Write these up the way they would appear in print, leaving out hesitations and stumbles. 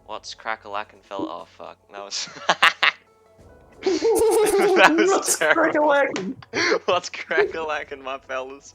What's crack-a-lackin' fella? Oh fuck, that was that was What's terrible. crack-a-lackin'? What's crack-a-lackin', my fellas?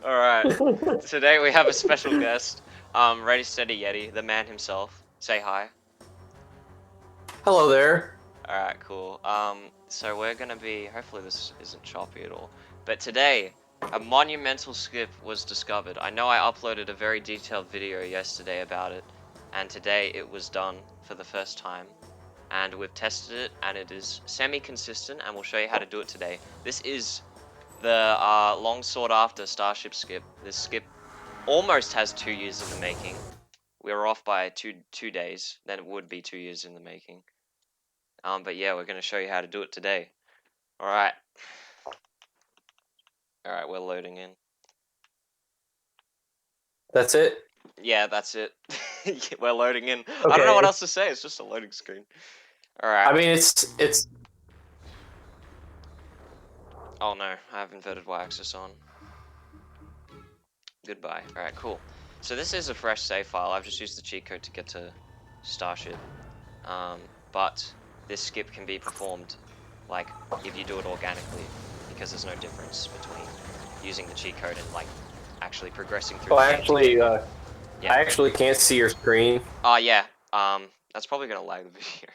All right, today we have a special guest, ReadySteadyYeti, the man himself. Say hi. Hello there. All right, cool. So we're gonna be. Hopefully this isn't choppy at all. But today, a monumental skip was discovered. I know I uploaded a very detailed video yesterday about it, and today it was done for the first time. And we've tested it, and it is semi-consistent, and we'll show you how to do it today. This is the long sought after starship skip. This skip almost has 2 years in the making. We were off by two days, then it would be 2 years in the making. But yeah, we're gonna show you how to do it today. Alright. Alright, we're loading in. That's it? Yeah, that's it. We're loading in. Okay. I don't know what else to say, it's just a loading screen. Alright. I mean, it's... Oh no, I have inverted y-axis on. Goodbye. Alright, cool. So this is a fresh save file. I've just used the cheat code to get to Starship. But this skip can be performed, like, if you do it organically, because there's no difference between using the cheat code and, like, actually progressing through Oh, the game. yeah. I actually can't see your screen. Oh, yeah. That's probably gonna lag the video.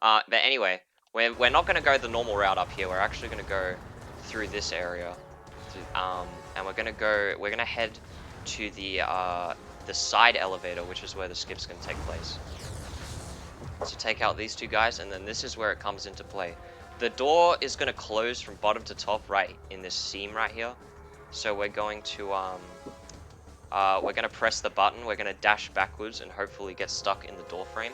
But anyway, we're not gonna go the normal route up here. We're actually gonna go through this area. And we're gonna head to the side elevator, which is where the skip's gonna take place. So take out these two guys, and then this is where it comes into play. The door is gonna close from bottom to top right in this seam right here. So we're going to press the button, we're gonna dash backwards and hopefully get stuck in the door frame.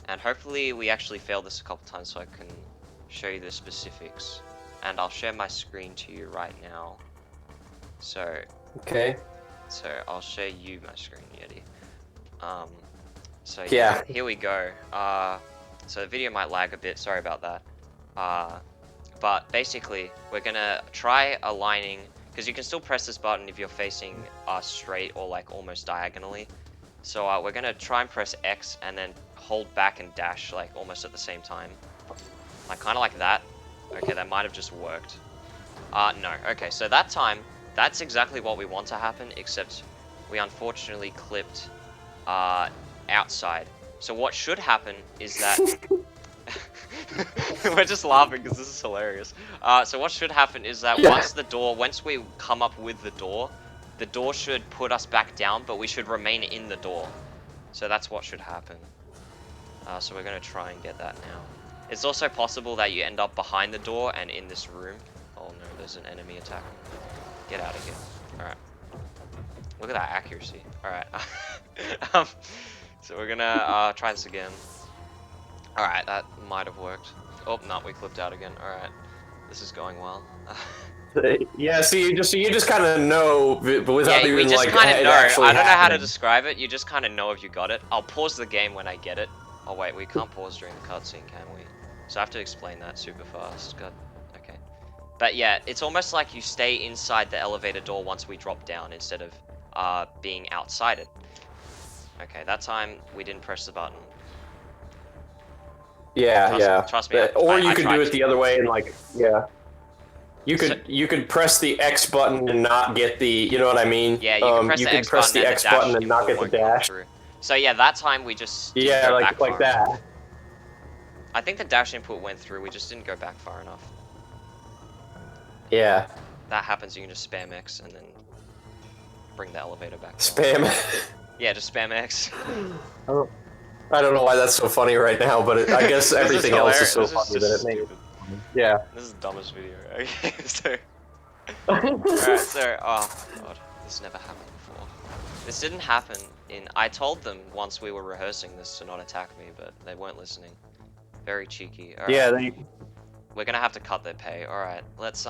And hopefully we actually fail this a couple times so I can show you the specifics. And I'll share my screen to you right now. So Okay. So I'll show you my screen, Yeti. So Yeah. here we go. So the video might lag a bit, sorry about that. But basically, we're gonna try aligning, because you can still press this button if you're facing straight or like almost diagonally. So we're gonna try and press X and then hold back and dash like almost at the same time. Like kind of like that. Okay, that might have just worked. No, okay, so that time, that's exactly what we want to happen, except we unfortunately clipped outside. So what should happen is that... We're just laughing because this is hilarious. So what should happen is that once we come up with the door should put us back down, but we should remain in the door. So that's what should happen. So we're going to try and get that now. It's also possible that you end up behind the door and in this room. Oh no, there's an enemy attacking. Get out of here. Alright. Look at that accuracy. Alright. So we're gonna try this again. Alright, that might have worked. Oh, no, we clipped out again. Alright. This is going well. Yeah, so you just kind of know, but without even, we just like, kind of know. I don't know how to happening. describe it. You just kind of know if you got it. I'll pause the game when I get it. Oh wait, we can't pause during the cutscene, can we? So I have to explain that super fast. God. Okay. But yeah, it's almost like you stay inside the elevator door once we drop down instead of being outside it. Okay, that time we didn't press the button. Yeah, Trust me. Or you could do it the other way and, like, yeah. You could press the X button and not get the, you know what I mean? Yeah, you can press the X button and not get the dash. So yeah, that time we just didn't go back like that. Enough. I think the dash input went through. We just didn't go back far enough. Yeah. That happens. You can just spam X and then bring the elevator back down. Spam. Yeah, just spam X. I don't know why that's so funny right now, but I guess everything else is so funny that it made it. Yeah. This is the dumbest video. Okay, so... Alright, so... Oh, God. This never happened before. This didn't happen in... I told them once we were rehearsing this to not attack me, but they weren't listening. Very cheeky. All right. Yeah, We're gonna have to cut their pay. Alright, let's,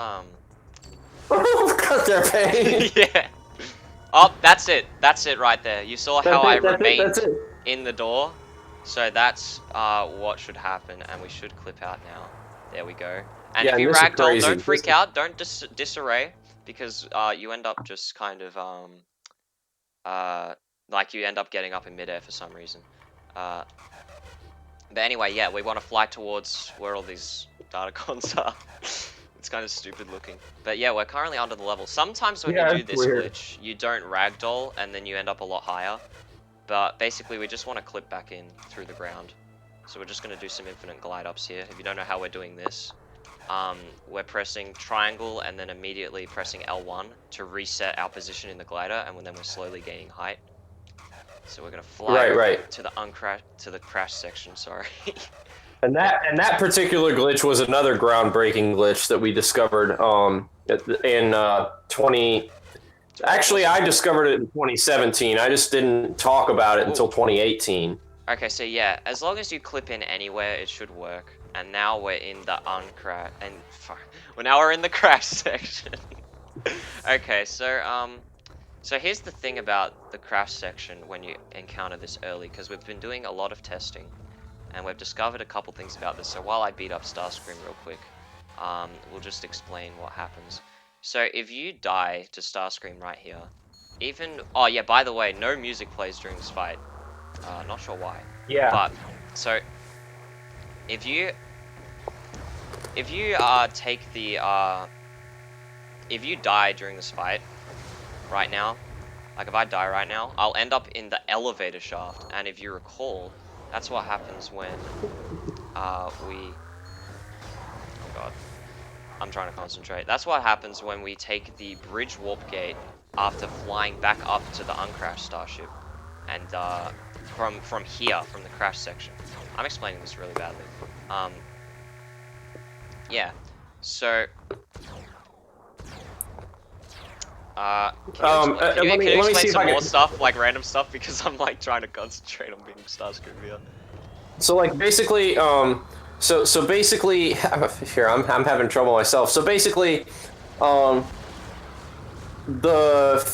Cut their pay? Yeah. Oh, that's it. That's it right there. You saw how I remained in the door? So that's what should happen, and we should clip out now. There we go. And if you ragdoll, don't freak out, don't disarray, because you end up just kind of like you end up getting up in midair for some reason. Uh, but anyway, yeah, we want to fly towards where all these datacons are. It's kind of stupid looking. But yeah, we're currently under the level. Sometimes when you Yeah, do it's this weird. glitch, you don't ragdoll, and then you end up a lot higher. But basically, we just want to clip back in through the ground. So we're just going to do some infinite glide ups here. If you don't know how we're doing this, we're pressing triangle and then immediately pressing L1 to reset our position in the glider, and then we're slowly gaining height. So we're going to fly Right, over right. to the crash section, sorry. And that particular glitch was another groundbreaking glitch that we discovered in 20. 12, was Actually, it? I discovered it in 2017. I just didn't talk about it Ooh. until 2018. Okay, so yeah, as long as you clip in anywhere, it should work. And now we're in the uncrash, and well, now we're in the crash section. Okay, so here's the thing about the crash section when you encounter this early, because we've been doing a lot of testing, and we've discovered a couple things about this. So while I beat up Starscream real quick, we'll just explain what happens. So if you die to Starscream right here, oh yeah, by the way, no music plays during this fight. Not sure why, Yeah. but so if you take the if you die during this fight right now, like if I die right now, I'll end up in the elevator shaft, and if you recall, that's what happens when oh god, I'm trying to concentrate. That's what happens when we take the bridge warp gate after flying back up to the uncrashed starship, and from here, from the crash section. I'm explaining this really badly. Yeah. So, can you Let me explain see if some I more can. stuff, like random stuff, because I'm like trying to concentrate on being Starscream here. So like basically, so basically, here I'm having trouble myself. So basically, um, the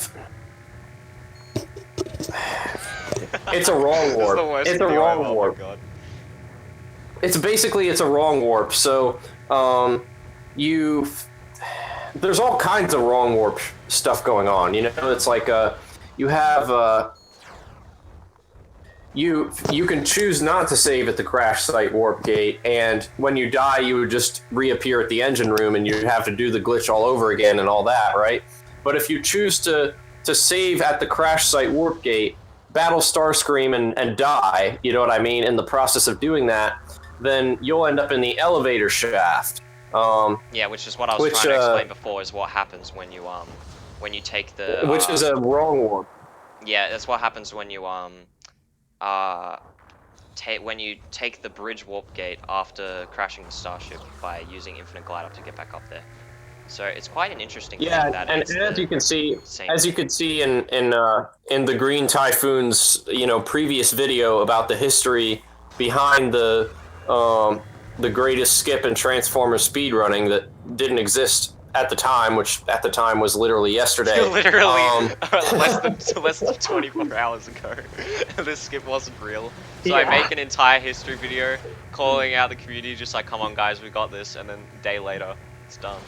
it's a wrong This is the warp. worst It's a video ever. wrong Oh my warp. god. It's a wrong warp. So you there's all kinds of wrong warp stuff going on. You know, it's like you have you can choose not to save at the crash site warp gate, and when you die, you would just reappear at the engine room, and you'd have to do the glitch all over again and all that, right? But if you choose to save at the crash site warp gate, battle Starscream and die, you know what I mean, in the process of doing that, then you'll end up in the elevator shaft. Yeah, which is what I was Which trying to explain before, is what happens when you take the which is a wrong warp. yeah, that's what happens when you uh when you take the bridge warp gate after crashing the starship by using infinite glide up to get back up there. So it's quite an interesting thing Yeah, that and, it's and as the you can see, same thing. in the Green Typhoon's previous video about the history behind the greatest skip in Transformers speedrunning that didn't exist at the time, which at the time was literally yesterday. Literally Um, less than 24 hours ago. This skip wasn't real. So I yeah, make an entire history video calling out the community, just like, come on guys, we got this, and then a day later, it's done.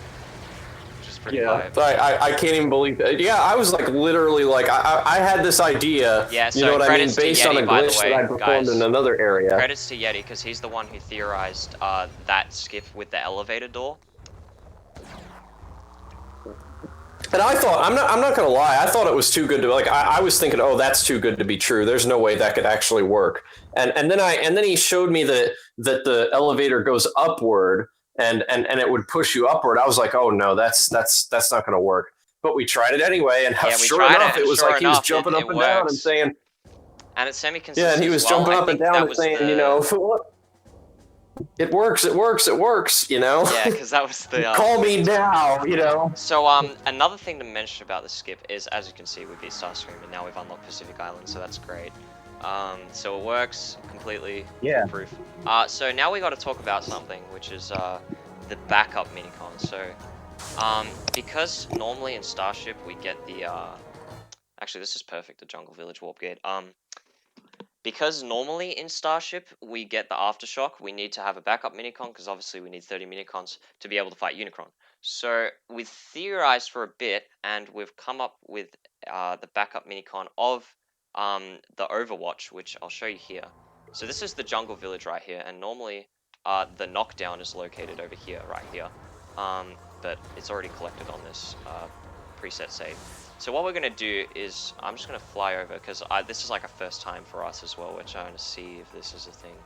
Which is pretty yeah. hype. I can't even believe that. Yeah, I was like literally like I had this idea, Yeah, you know so what I mean, credits to based on a Yeti, by the glitch that way, I performed in guys. another area. Credits to Yeti, because he's the one who theorized that skip with the elevator door. And I thought I'm not gonna lie, I thought it was too good to like I was thinking, oh, that's too good to be true. There's no way that could actually work. And then he showed me that the elevator goes upward and it would push you upward. I was like, oh no, that's not gonna work. But we tried it anyway, and Yeah, we sure tried it, enough, and it was sure like he was enough, jumping it up and down and works. saying, And it's yeah, and semi-consistent he as was well. jumping I up and think down that and was saying, the... it works, it works, Yeah, because that was the... call me now, So, another thing to mention about the skip is, as you can see, we beat Starscream, and now we've unlocked Pacific Island, so that's great. So it works completely, Yeah. foolproof. So now we got to talk about something, which is, the backup minicon. So, because normally in Starship we get the, actually this is perfect, the Jungle Village Warp Gate. Because normally in Starship we get the Aftershock, we need to have a backup minicon, because obviously we need 30 minicons to be able to fight Unicron. So we've theorized for a bit, and we've come up with the backup minicon of the Overwatch, which I'll show you here. So this is the jungle village right here, and normally the knockdown is located over here, right here. But it's already collected on this preset save. So what we're gonna do is I'm just gonna fly over because this is like a first time for us as well. We're trying to see if this is a thing.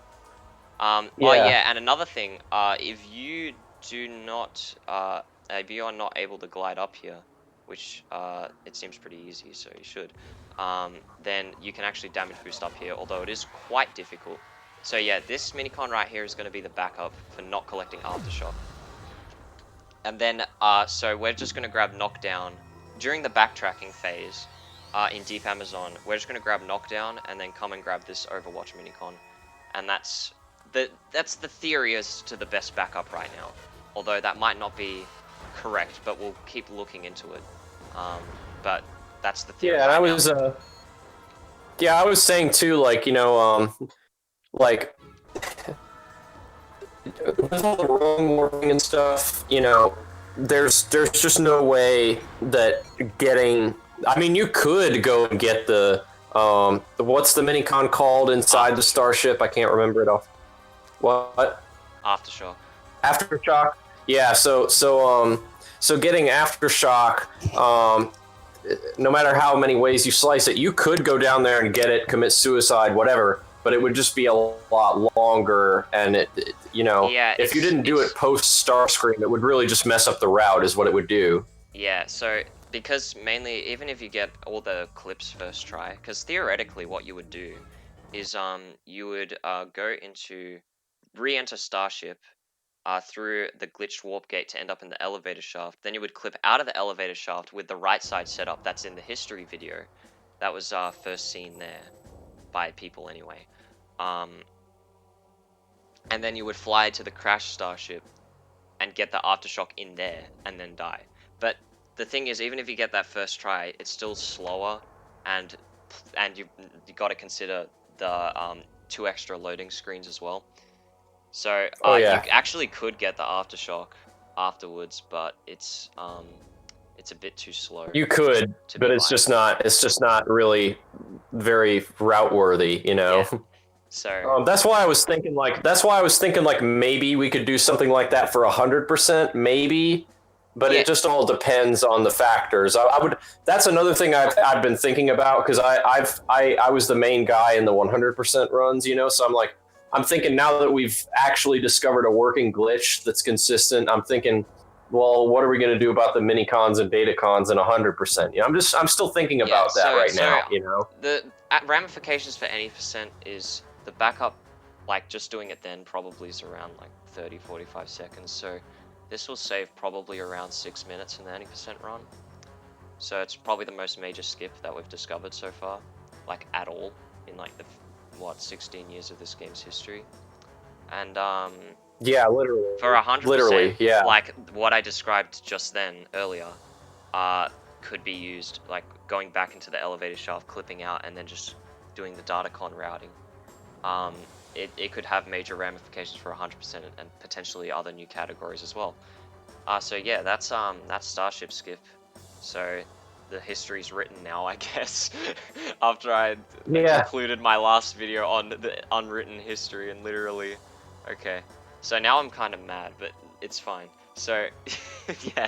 Oh Yeah. yeah, and another thing, if you do not, if you are not able to glide up here, which it seems pretty easy, so you should, then you can actually damage boost up here, although it is quite difficult. So yeah, this minicon right here is going to be the backup for not collecting aftershock. And then, so we're just going to grab knockdown during the backtracking phase. In Deep Amazon, we're just going to grab knockdown and then come and grab this Overwatch minicon, and that's the theory as to the best backup right now. Although that might not be correct, but we'll keep looking into it. But that's the theory. Yeah, and right I was now. I was saying too, like, like with all the wrong warping and stuff, there's just no way that getting. I mean, you could go and get the what's the minicon called inside the starship? I can't remember it all. What? Aftershock. Aftershock. Yeah. So getting aftershock. No matter how many ways you slice it, you could go down there and get it, commit suicide, whatever. But it would just be a lot longer, and Yeah, if you didn't do it post Starscream, it would really just mess up the route, is what it would do. Yeah, so because mainly, even if you get all the clips first try, because theoretically what you would do is you would go into re-enter Starship through the glitched warp gate to end up in the elevator shaft. Then you would clip out of the elevator shaft with the right side setup that's in the history video that was first seen there by people anyway. And then you would fly to the crashed Starship and get the aftershock in there and then die. But the thing is, even if you get that first try, it's still slower, and you got to consider the 2 extra loading screens as well. So Oh you yeah, actually could get the aftershock afterwards, but it's a bit too slow you could, to but be it's just viable. not. It's just not really very route worthy, Yeah. So That's why I was thinking like maybe we could do something like that for 100%, maybe, but yeah, it just all depends on the factors. I would. That's another thing I've been thinking about, because I was the main guy in the 100% runs, so I'm thinking, now that we've actually discovered a working glitch that's consistent, I'm thinking, well, what are we going to do about the mini cons and beta cons in 100%? I'm still thinking yeah. about that right So now. the ramifications for any percent is the backup, like just doing it then probably is around like 30-45 seconds. So this will save probably around 6 minutes in the 90% run. So it's probably the most major skip that we've discovered so far, like at all, in like the 16 years of this game's history. And Yeah, literally, for 100%, yeah. like what I described just then earlier, could be used, like going back into the elevator shaft, clipping out, and then just doing the datacon routing. It could have major ramifications for 100% and potentially other new categories as well. So yeah, that's Starship Skip. So the history's written now, I guess. After I Yeah. concluded my last video on the unwritten history, and literally, okay. So now I'm kind of mad, but it's fine. So yeah.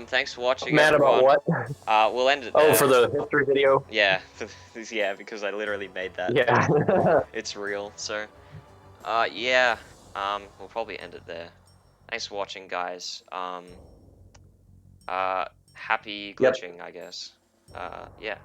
Thanks for watching, Mad everyone. about what? We'll end it there. Oh, for the history video? Yeah, yeah, because I literally made that. Yeah. It's real. So, yeah. We'll probably end it there. Thanks for watching, guys. Happy Yep. glitching, I guess. Yeah.